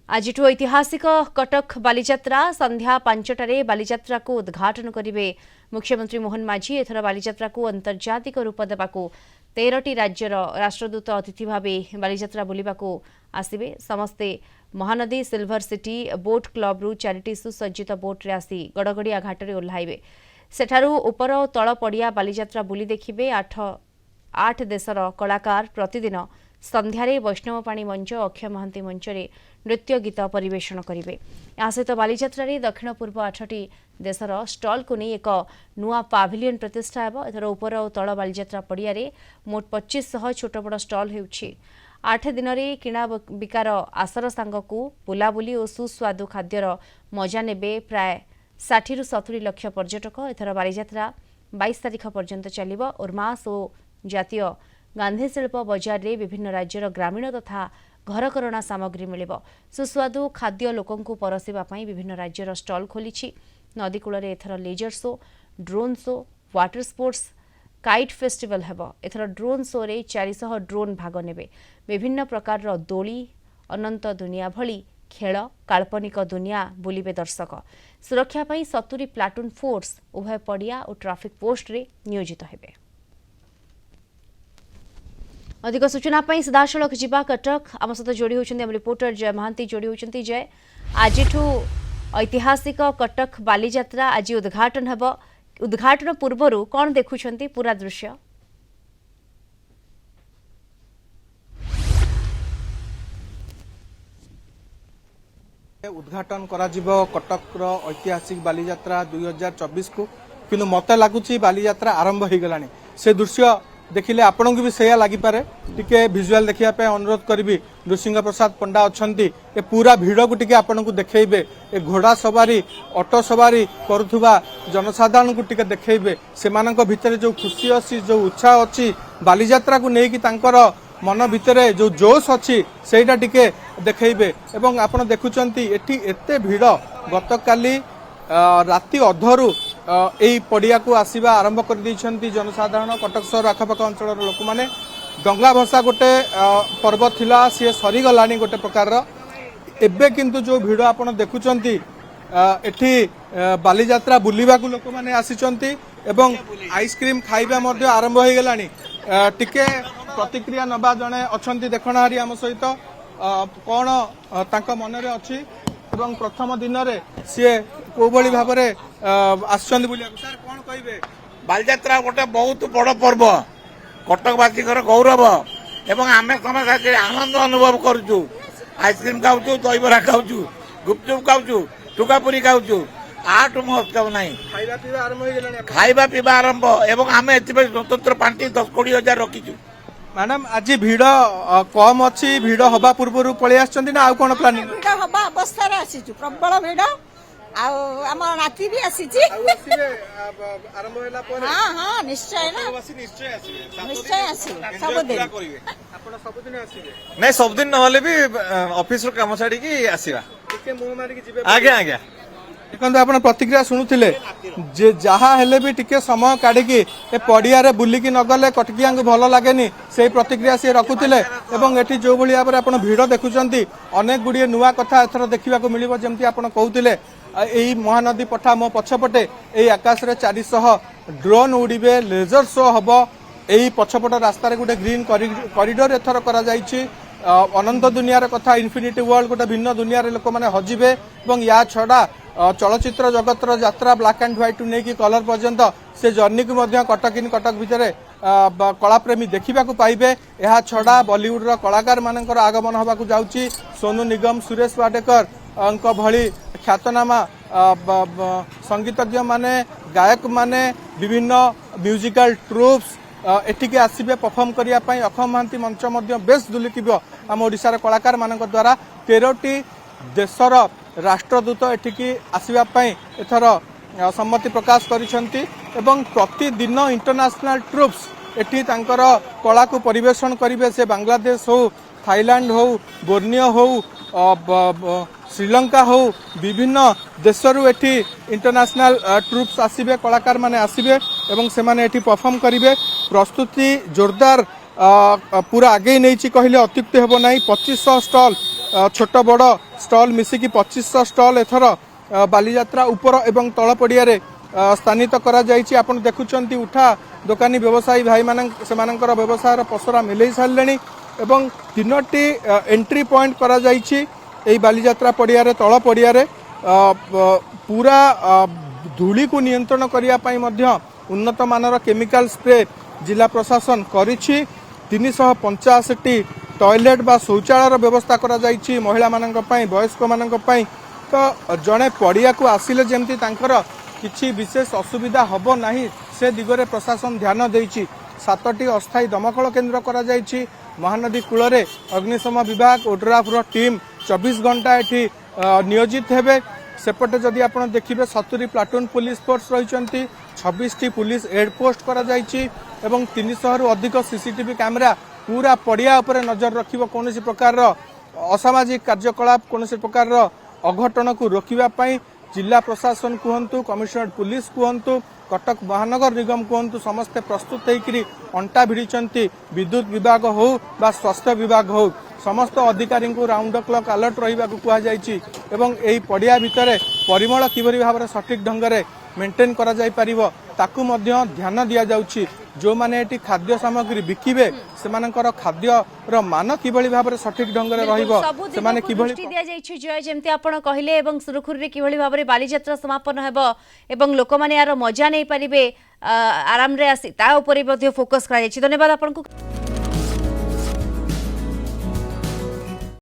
आज ऐतिहासिक कटक बालीजात्रा संध्या 5टारे बालीजात्रा को उद्घाटन करेंगे मुख्यमंत्री मोहन माझी। एथर बालीजात्रा को अंतर्जातिक रूप देवाक 13टी राज्यर राष्ट्रदूत अतिथि भाव बालीजात्रा बुलिबाकू आसिबे। समस्ते Mahanadi silver city boat club रु 4टी सुसज्जित बोट्रे आसी गड़गड़िया घाटरे ओह्लाइबे। सेठारु उपर और तल पड़िया बालीजात्रा बुली देखिबे। आठ देशर कलाकार प्रतिदिन संध्यारे वैष्णवपाणी मंच अक्षय महांती मंचरे नृत्य गीत परिवेषण करेंगे। या सहित बालीजात्रा दक्षिण पूर्व 8टी देशर स्टल को नहीं एक नुआ पाविलियन प्रतिष्ठा हेब। एथर उपर और तल बालीजात्रा पड़िया मोट 2500 छोट बड़ स्टल होउछि। 8 दिन में किणा बिकार आसर सांगकू बुलाबुली और सुस्वादु खाद्यर मजा नेबे प्राय 60 ରୁ 70 लाख पर्यटक। एथर बालीजात्रा 22 तारिख पर्यंत चलिबो। उर्मास और जातीय गांधी शिल्प बजार रे विभिन्न राज्यर ग्रामीण तथा घरकरणा सामग्री मिलिबो। सुस्वादु खाद्य लोकंकु परसिबा पई विभिन्न राज्यर स्टल खोलिछि। नदी कूल एथर laser show, drone show, water sports, kite festival हेबो। एथर ड्रोन शो रे 400 ड्रोन भाग नेबे। विभिन्न प्रकार दोली, अनंत दुनिया भली खेल, काल्पनिक दुनिया बुलिबे दर्शक। सुरक्षा पई 70 प्लाटून फोर्स उभय पड़िया और ट्रैफिक पोस्ट रे नियोजित हेबे। अधिक सूचना पाई सीधासलख जिबा कटक। आम सहित जोड़ी होउछन्ती आम रिपोर्टर जय महांती जोड़ी होउछन्ती। जय, आज ऐतिहासिक कटक बालीजात्रा आज उद्घाटन हेब। उद्घाटन पूर्व कौन देखुछन्ती पूरा दृश्य? उद्घाटन करा जिवो कटक ऐतिहासिक बालीजात्रा 2024 को किंतु मत लगुच बालीजात्रा आरंभ हो गलानी। से दृश्य देखिले आपण को भी सैया लगी पारे। टिके विजुअल देखिया पे अनुरोध करी। नृसिंह प्रसाद पंडा अच्छी ए पूरा भिड़ को टिके आपण को देखेबे। ए घोड़ा सवारी ऑटो सवारी करुथुबा जनसाधारण को टिके देखेबे। सेमानक भितरे जो खुशी अच्छी जो उत्साह अच्छी बालीजात्रा को लेकिन तांकर मन भितरे जो जोश अच्छी सेटा टिके देखेबे। एवं आपण देखुचंती एठी एते भिड़ गतकाली राति अधरू यही पड़िया को आसवा आरंभ कर देइछंती जनसाधारण। कटक सहर आखपाख अंचल लोक मैंने डंगा भसा गोटे पर्व थिला सी सरीगलानी गोटे प्रकार एबे किंतु जो भिड़ आपण देखुचंती एठी बालीजात्रा बुलिबा को लोक मैंने आसीचंती एवं आइसक्रीम खाइबा मध्य आरंभ हो गलानी। टिके प्रतिक्रिया नबा जने अच्छी देखणारी आम सहित कौन तांका मनरे अच्छी एवं प्रथम दिन रे सी को भली भाव में आसुचंदी बुलिया सर कौन कहिबे? बालीजात्रा गोटे बहुत बड़ पर्व कटकवासी गौरव एवं आम समस्त आनंद अनुभव करुचु। आइसक्रीम खाऊचु, दहीबरा खाऊचु, गुपचुप खाऊचु, ठुकापुरी खाऊचु। आठ महोत्सव नहीं खाइबा पीवा आरंभ एवं आम ए स्वतंत्र पांठी 10-20 हजार रखीचु। मैडम आज भिड़ कम अच्छी भिड़ हवा पूर्व पलि आछंती ना आ कोन प्लानिंग? भिड़ हवा अवस्था रे आसीचु प्रबल भिड़ आम नाती भी आसीची आरंभ होला पर। हां हां निश्चय ना निश्चय आसीबे सब दिन। आपण सब दिन आसीबे? नहीं सब दिन नहले भी ऑफिस रो काम छाड़ी की आसीबा। टिके मुंह मारी के जिबे। आगे आगे देखो आप प्रतिक्रिया शुणुले जे जहाँ हेले भी टिके समय काढ़ी ए पड़िया रे बुलिकी नगले कटकिया भल लगे से प्रतिक्रिया सी रखुले। एवं एटी जो भाई भाव में भिड़ देखुंत अनेक गुड़िए नुआ कथा एथर देखा मिले जमी आप कहते यही महानदी पठा मो पछपटे यही आकाश रे 400 ड्रोन उड़े लेजर शो हम यही पछपट रास्तार गोटे ग्रीन कॉरिडोर एथर करा अनंत दुनियार कथा इन्फिनिटी वर्ल्ड गोटे भिन्न दुनिया लोक मैंने हजिबे। या छड़ा चलचित्र जगतर यात्रा ब्लैक एंड व्हाइट नहीं कलर पर्यंत से जर्नी को कटक इन कटक भितर कलाप्रेमी देखा पाइबे। यह छड़ा बॉलीवुड कलाकार मानकर आगमन होगा जाउची। सोनू निगम, सुरेश वाडेकर भली ख्यातनामा संगीतज्ञ माने गायक माने विभिन्न म्यूजिकल ट्रुप्स एटिके आसबे परफॉर्म करने। अक्षय महांती मंच बेस दुलिकिब आम ओडिशार कलाकार मान द्वारा 13टी देशर राष्ट्रदूत एटिकी आसवाई एथर सम्मति प्रकाश करिसेंती। एवं प्रतिदिन इंटरनेशनल ट्रुप्स एटी तांकर कला को परिवेषण करेंगे। से बांग्लादेश हो, थाईलैंड हो, बोर्नियो हो, श्रीलंका हो विभिन्न देशरू एटी इंटरनेशनल ट्रुप्स आसबे कलाकार माने आसबे एवं से माने एटी परफॉर्म करेंगे। प्रस्तुति जोरदार पूरा आगे नहीं कहले अत्युक्ति हेब ना। 2500 स्टल छोट बड़ स्टल मिसिकी 2500 स्टल एथर बालीजात्रा उपर एवं तल पड़िया स्थानित करा जायछि। आपण देखुचंती उठा दोकानी व्यवसायी भाई सेमानंकर व्यवसायर पसरा मिलई सारलेनी एवं 3टी एंट्री पॉइंट करा जायछि। एई बालीजात्रा पड़िया तल पड़िया पूरा धूली को नियंत्रण करिया पई मध्य उन्नत मानर केमिकल स्प्रे जिला प्रशासन करिछि। 385टी टॉयलेट बा शौचालय व्यवस्था करा जायछि महिला मानक पई वयस्क मानक पई। तो जड़े पड़िया को आसिले जेमती तांकर किछि विशेष असुविधा हबो नाही से दिगरे प्रशासन ध्यान देइछि। 7टी अस्थायी दमकल केन्द्र करा जायछि। महानदी कूलरे अग्निशम विभाग ओड्राफ रो टीम 24 घंटा एठी नियोजित हेबे। सेपटे जदि आपण देखिबे 70 प्लाटून पुलिस फोर्स रहिचंती, 26टी पुलिस हेड पोस्ट करा जायछि एवं 300 रु अधिक सीसीटीवी कैमेरा पूरा पड़िया उपरे नजर रखिबो। कोनोसी प्रकार असामाजिक कार्यकलाप कोनोसी प्रकार अघटन को रोकिबा पई जिला प्रशासन कहतु, कमिशनरेट पुलिस कहतु, कटक महानगर निगम कहतु, समस्ते प्रस्तुत होकर अंटा भिड़िंट। विद्युत विभाग हो बा स्वास्थ्य विभाग हो समस्त अधिकारी को राउंड द क्लॉक अलर्ट रहा कहुई। यही पड़िया भितर परिमल किभली भाव में सठिक ढंग से मेंटेन करा जाई परिबो ताकू मध्य ध्यान दिया जाउछि। जो माने एटी खाद्य सामग्री बिकिबे सेमानकर खाद्य रो मान किभली भाव में सठिक ढंग से रहिबो से माने किभली दिया जाइछि। जय जेमती आपण कहिले एवं सुरखुर रे किभली भाव में बालीजात्रा समापन हेबो एवं लोक माने यार मजा नै परिबे आराम रे आसी ता ऊपर मध्ये फोकस करा जाइछि। धन्यवाद आपनको।